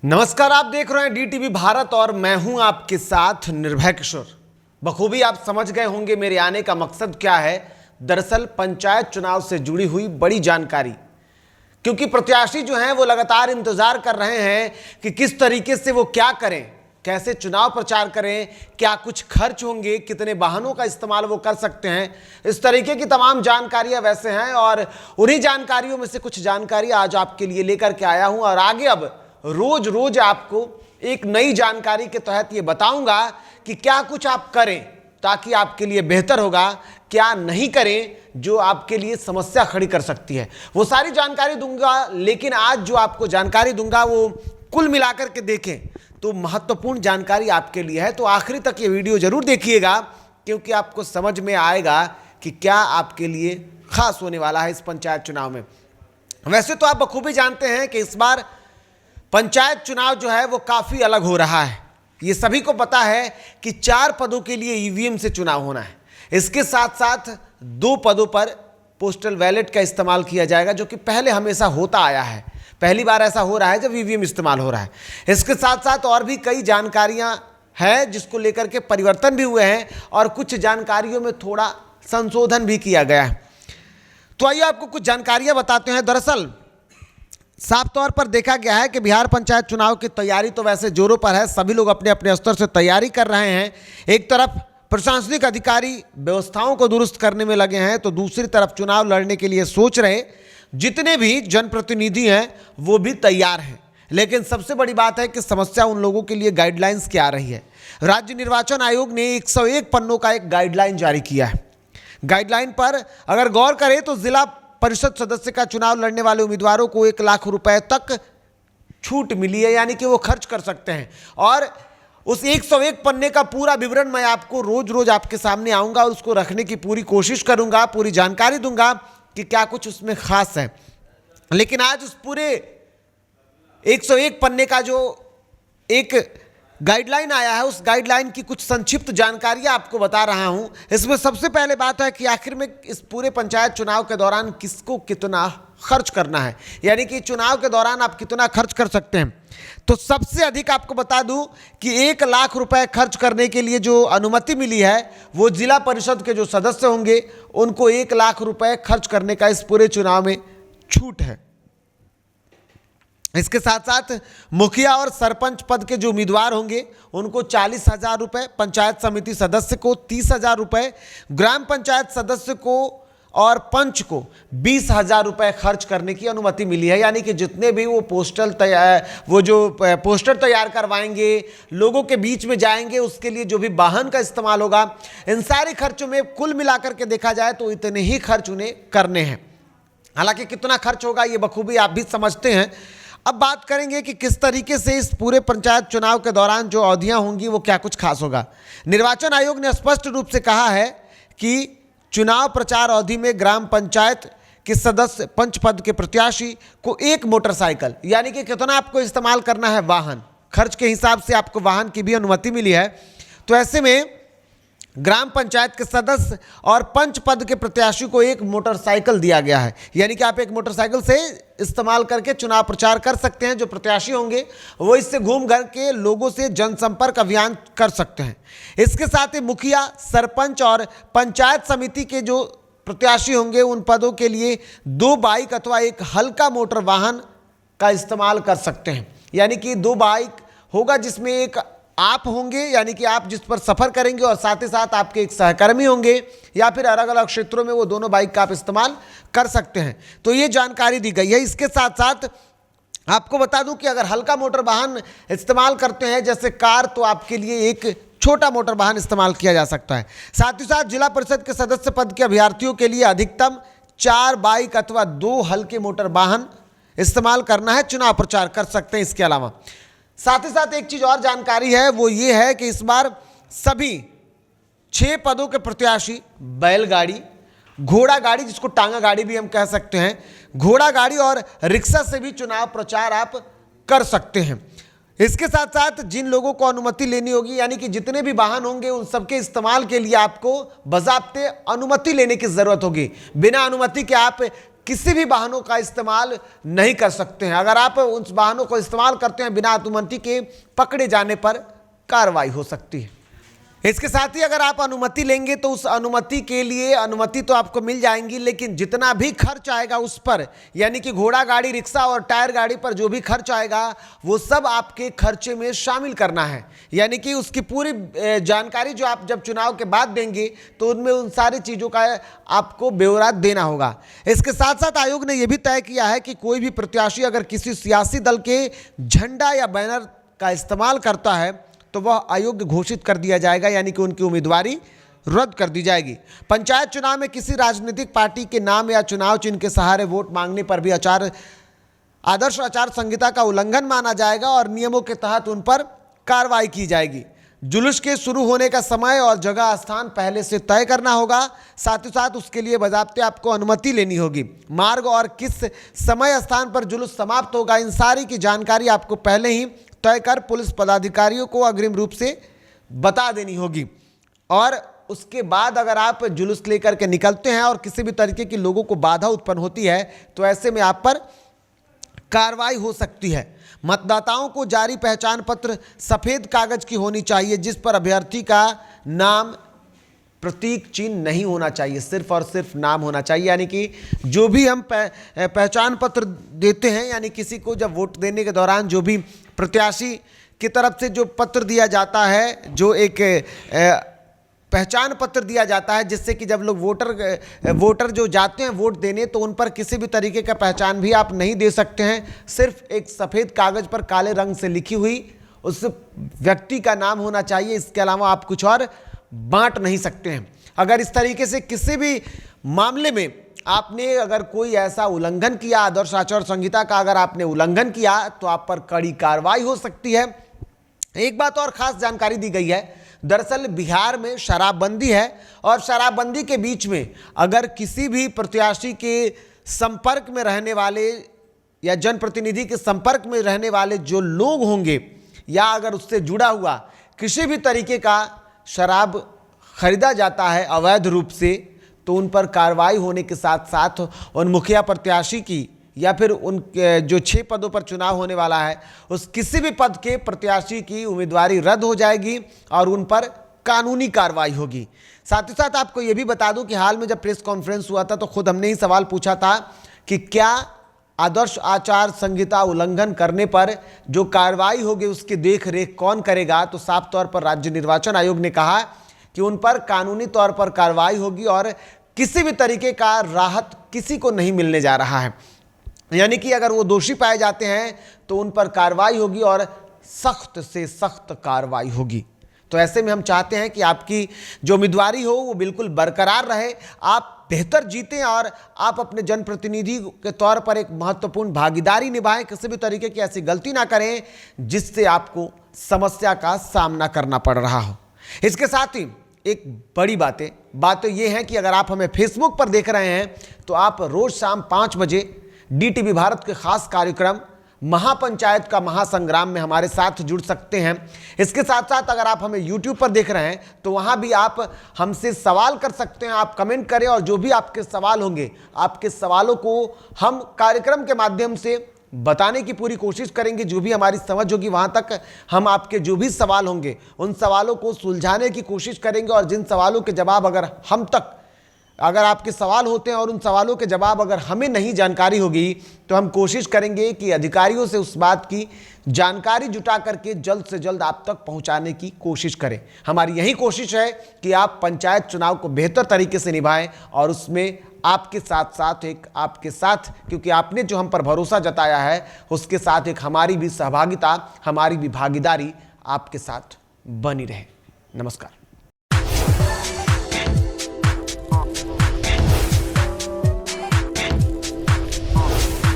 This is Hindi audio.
नमस्कार, आप देख रहे हैं डीटीवी भारत और मैं हूं आपके साथ निर्भय किशोर। बखूबी आप समझ गए होंगे मेरे आने का मकसद क्या है। दरअसल पंचायत चुनाव से जुड़ी हुई बड़ी जानकारी, क्योंकि प्रत्याशी जो हैं वो लगातार इंतजार कर रहे हैं कि किस तरीके से वो क्या करें, कैसे चुनाव प्रचार करें, क्या कुछ खर्च होंगे, कितने वाहनों का इस्तेमाल वो कर सकते हैं। इस तरीके की तमाम जानकारियां वैसे हैं और उन्हीं जानकारियों में से कुछ जानकारी आज आपके लिए लेकर के आया हूं। और आगे अब रोज रोज आपको एक नई जानकारी के तहत ये बताऊंगा कि क्या कुछ आप करें ताकि आपके लिए बेहतर होगा, क्या नहीं करें जो आपके लिए समस्या खड़ी कर सकती है, वो सारी जानकारी दूंगा। लेकिन आज जो आपको जानकारी दूंगा वो कुल मिलाकर के देखें तो महत्वपूर्ण जानकारी आपके लिए है। तो आखिरी तक ये वीडियो जरूर देखिएगा, क्योंकि आपको समझ में आएगा कि क्या आपके लिए खास होने वाला है इस पंचायत चुनाव में। वैसे तो आप बखूबी जानते हैं कि इस बार पंचायत चुनाव जो है वो काफी अलग हो रहा है। ये सभी को पता है कि 4 पदों के लिए ईवीएम से चुनाव होना है। इसके साथ साथ 2 पदों पर पोस्टल बैलेट का इस्तेमाल किया जाएगा, जो कि पहले हमेशा होता आया है। पहली बार ऐसा हो रहा है जब ईवीएम इस्तेमाल हो रहा है। इसके साथ साथ और भी कई जानकारियां हैं जिसको लेकर के परिवर्तन भी हुए हैं और कुछ जानकारियों में थोड़ा संशोधन भी किया गया है। तो आइए आपको कुछ जानकारियां बताते हैं। दरअसल साफ तौर पर देखा गया है कि बिहार पंचायत चुनाव की तैयारी तो वैसे जोरों पर है, सभी लोग अपने अपने स्तर से तैयारी कर रहे हैं। एक तरफ प्रशासनिक अधिकारी व्यवस्थाओं को दुरुस्त करने में लगे हैं, तो दूसरी तरफ चुनाव लड़ने के लिए सोच रहे जितने भी जनप्रतिनिधि हैं वो भी तैयार हैं। लेकिन सबसे बड़ी बात है कि समस्या उन लोगों के लिए गाइडलाइंस क्या आ रही है। राज्य निर्वाचन आयोग ने 101 पन्नों का एक गाइडलाइन जारी किया है। गाइडलाइन पर अगर गौर करें तो जिला परिषद सदस्य का चुनाव लड़ने वाले उम्मीदवारों को 1 लाख रुपए तक छूट मिली है, यानी कि वो खर्च कर सकते हैं। और उस 101 पन्ने का पूरा विवरण मैं आपको रोज रोज आपके सामने आऊंगा और उसको रखने की पूरी कोशिश करूंगा, पूरी जानकारी दूंगा कि क्या कुछ उसमें खास है। लेकिन आज उस पूरे 101 पन्ने का जो एक गाइडलाइन आया है, उस गाइडलाइन की कुछ संक्षिप्त जानकारियां आपको बता रहा हूं। इसमें सबसे पहले बात है कि आखिर में इस पूरे पंचायत चुनाव के दौरान किसको कितना खर्च करना है, यानी कि चुनाव के दौरान आप कितना खर्च कर सकते हैं। तो सबसे अधिक आपको बता दूं कि 1 लाख रुपए खर्च करने के लिए जो अनुमति मिली है वो जिला परिषद के जो सदस्य होंगे उनको 1 लाख रुपए खर्च करने का इस पूरे चुनाव में छूट है। इसके साथ साथ मुखिया और सरपंच पद के जो उम्मीदवार होंगे उनको 40,000 रुपये, पंचायत समिति सदस्य को 30,000 रुपये, ग्राम पंचायत सदस्य को और पंच को 20,000 रुपये खर्च करने की अनुमति मिली है। यानी कि जितने भी वो पोस्टर तैयार करवाएंगे, लोगों के बीच में जाएंगे, उसके लिए जो भी वाहन का इस्तेमाल होगा, इन सारे खर्चों में कुल मिलाकर के देखा जाए तो इतने ही खर्च उन्हें करने हैं। हालांकि कितना खर्च होगा ये बखूबी आप भी समझते हैं। अब बात करेंगे कि किस तरीके से इस पूरे पंचायत चुनाव के दौरान जो अवधियां होंगी वो क्या कुछ खास होगा। निर्वाचन आयोग ने स्पष्ट रूप से कहा है कि चुनाव प्रचार अवधि में ग्राम पंचायत के सदस्य, पंच पद के प्रत्याशी को 1 मोटरसाइकिल, यानी कि कितना आपको इस्तेमाल करना है वाहन, खर्च के हिसाब से आपको वाहन की भी अनुमति मिली है। तो ऐसे में ग्राम पंचायत के सदस्य और पंच पद के प्रत्याशी को 1 मोटरसाइकिल दिया गया है, यानी कि आप 1 मोटरसाइकिल से इस्तेमाल करके चुनाव प्रचार कर सकते हैं। जो प्रत्याशी होंगे वो इससे घूम घर के लोगों से जनसंपर्क अभियान कर सकते हैं। इसके साथ ही मुखिया, सरपंच और पंचायत समिति के जो प्रत्याशी होंगे उन पदों के लिए 2 बाइक अथवा 1 हल्का मोटर वाहन का इस्तेमाल कर सकते हैं। यानी कि 2 बाइक होगा जिसमें एक आप होंगे, यानी कि आप जिस पर सफर करेंगे, और साथ ही साथ आपके एक सहकर्मी होंगे, या फिर अलग अलग क्षेत्रों में वो दोनों बाइक का आप इस्तेमाल कर सकते हैं। तो ये जानकारी दी गई है। इसके साथ साथ आपको बता दूं कि अगर हल्का मोटर वाहन इस्तेमाल करते हैं जैसे कार, तो आपके लिए एक छोटा मोटर वाहन इस्तेमाल किया जा सकता है। साथ ही साथ जिला परिषद के सदस्य पद के अभ्यर्थियों के लिए अधिकतम 4 बाइक अथवा 2 हल्के मोटर वाहन इस्तेमाल करना है, चुनाव प्रचार कर सकते हैं। इसके अलावा साथ ही साथ एक चीज और जानकारी है, वो ये है कि इस बार सभी 6 पदों के प्रत्याशी बैलगाड़ी, घोड़ा गाड़ी, जिसको टांगा गाड़ी भी हम कह सकते हैं, घोड़ा गाड़ी और रिक्शा से भी चुनाव प्रचार आप कर सकते हैं। इसके साथ साथ जिन लोगों को अनुमति लेनी होगी, यानी कि जितने भी वाहन होंगे उन सबके इस्तेमाल के लिए आपको बज़ाब्ते अनुमति लेने की जरूरत होगी। बिना अनुमति के आप किसी भी वाहनों का इस्तेमाल नहीं कर सकते हैं। अगर आप उन वाहनों को इस्तेमाल करते हैं बिना अनुमति के, पकड़े जाने पर कार्रवाई हो सकती है। इसके साथ ही अगर आप अनुमति लेंगे तो उस अनुमति के लिए अनुमति तो आपको मिल जाएंगी, लेकिन जितना भी खर्च आएगा उस पर, यानी कि घोड़ा गाड़ी, रिक्शा और टायर गाड़ी पर जो भी खर्च आएगा वो सब आपके खर्चे में शामिल करना है। यानी कि उसकी पूरी जानकारी जो आप जब चुनाव के बाद देंगे तो उनमें उन सारी चीज़ों का आपको ब्यौरा देना होगा। इसके साथ साथ आयोग ने यह भी तय किया है कि कोई भी प्रत्याशी अगर किसी सियासी दल के झंडा या बैनर का इस्तेमाल करता है तो वह अयोग्य घोषित कर दिया जाएगा, यानी कि उनकी उम्मीदवारी रद्द कर दी जाएगी। पंचायत चुनाव में किसी राजनीतिक पार्टी के नाम या चुनाव चिन्ह के सहारे वोट मांगने पर भी आदर्श आचार संहिता का उल्लंघन माना जाएगा और नियमों के तहत उन पर कार्रवाई की जाएगी। जुलूस के शुरू होने का समय और जगह स्थान पहले से तय करना होगा। साथ ही साथ उसके लिए बाकायदे आपको अनुमति लेनी होगी। मार्ग और किस समय स्थान पर जुलूस समाप्त होगा, इन सारी की जानकारी आपको पहले ही तय कर पुलिस पदाधिकारियों को अग्रिम रूप से बता देनी होगी। और उसके बाद अगर आप जुलूस लेकर के निकलते हैं और किसी भी तरीके की लोगों को बाधा उत्पन्न होती है तो ऐसे में आप पर कार्रवाई हो सकती है। मतदाताओं को जारी पहचान पत्र सफ़ेद कागज की होनी चाहिए जिस पर अभ्यर्थी का नाम, प्रतीक चिन्ह नहीं होना चाहिए, सिर्फ और सिर्फ नाम होना चाहिए। यानी कि जो भी हम पहचान पत्र देते हैं, यानी किसी को जब वोट देने के दौरान जो भी प्रत्याशी की तरफ से जो पत्र दिया जाता है, जो एक पहचान पत्र दिया जाता है, जिससे कि जब लोग वोटर जो जाते हैं वोट देने तो उन पर किसी भी तरीके का पहचान भी आप नहीं दे सकते हैं। सिर्फ एक सफ़ेद कागज़ पर काले रंग से लिखी हुई उस व्यक्ति का नाम होना चाहिए, इसके अलावा आप कुछ और बांट नहीं सकते हैं। अगर इस तरीके से किसी भी मामले में आपने अगर कोई ऐसा उल्लंघन किया, आदर्श आचार संहिता का अगर आपने उल्लंघन किया तो आप पर कड़ी कार्रवाई हो सकती है। एक बात और खास जानकारी दी गई है, दरअसल बिहार में शराबबंदी है और शराबबंदी के बीच में अगर किसी भी प्रत्याशी के संपर्क में रहने वाले या जनप्रतिनिधि के संपर्क में रहने वाले जो लोग होंगे या अगर उससे जुड़ा हुआ किसी भी तरीके का शराब खरीदा जाता है अवैध रूप से, तो उन पर कार्रवाई होने के साथ साथ उन मुखिया प्रत्याशी की या फिर उन जो 6 पदों पर चुनाव होने वाला है उस किसी भी पद के प्रत्याशी की उम्मीदवारी रद्द हो जाएगी और उन पर कानूनी कार्रवाई होगी। साथ ही साथ आपको ये भी बता दूं कि हाल में जब प्रेस कॉन्फ्रेंस हुआ था तो खुद हमने ही सवाल पूछा था कि क्या आदर्श आचार संहिता उल्लंघन करने पर जो कार्रवाई होगी उसकी देख रेख कौन करेगा, तो साफ तौर पर राज्य निर्वाचन आयोग ने कहा कि उन पर कानूनी तौर पर कार्रवाई होगी और किसी भी तरीके का राहत किसी को नहीं मिलने जा रहा है। यानी कि अगर वो दोषी पाए जाते हैं तो उन पर कार्रवाई होगी और सख्त से सख्त कार्रवाई होगी। तो ऐसे में हम चाहते हैं कि आपकी जो उम्मीदवारी हो वो बिल्कुल बरकरार रहे, आप बेहतर जीतें और आप अपने जनप्रतिनिधि के तौर पर एक महत्वपूर्ण भागीदारी निभाएं, किसी भी तरीके की ऐसी गलती ना करें जिससे आपको समस्या का सामना करना पड़ रहा हो। इसके साथ ही एक बड़ी बात तो ये है कि अगर आप हमें फेसबुक पर देख रहे हैं तो आप रोज शाम 5 बजे DTV भारत के खास कार्यक्रम महापंचायत का महासंग्राम में हमारे साथ जुड़ सकते हैं। इसके साथ साथ अगर आप हमें YouTube पर देख रहे हैं तो वहां भी आप हमसे सवाल कर सकते हैं, आप कमेंट करें और जो भी आपके सवाल होंगे आपके सवालों को हम कार्यक्रम के माध्यम से बताने की पूरी कोशिश करेंगे। जो भी हमारी समझ होगी वहां तक हम आपके जो भी सवाल होंगे उन सवालों को सुलझाने की कोशिश करेंगे और जिन सवालों के जवाब अगर आपके सवाल होते हैं और उन सवालों के जवाब अगर हमें नहीं जानकारी होगी तो हम कोशिश करेंगे कि अधिकारियों से उस बात की जानकारी जुटा करके जल्द से जल्द आप तक पहुंचाने की कोशिश करें। हमारी यही कोशिश है कि आप पंचायत चुनाव को बेहतर तरीके से निभाएं और उसमें आपके साथ क्योंकि आपने जो हम पर भरोसा जताया है उसके साथ एक हमारी भी सहभागिता, हमारी भी भागीदारी आपके साथ बनी रहे। नमस्कार।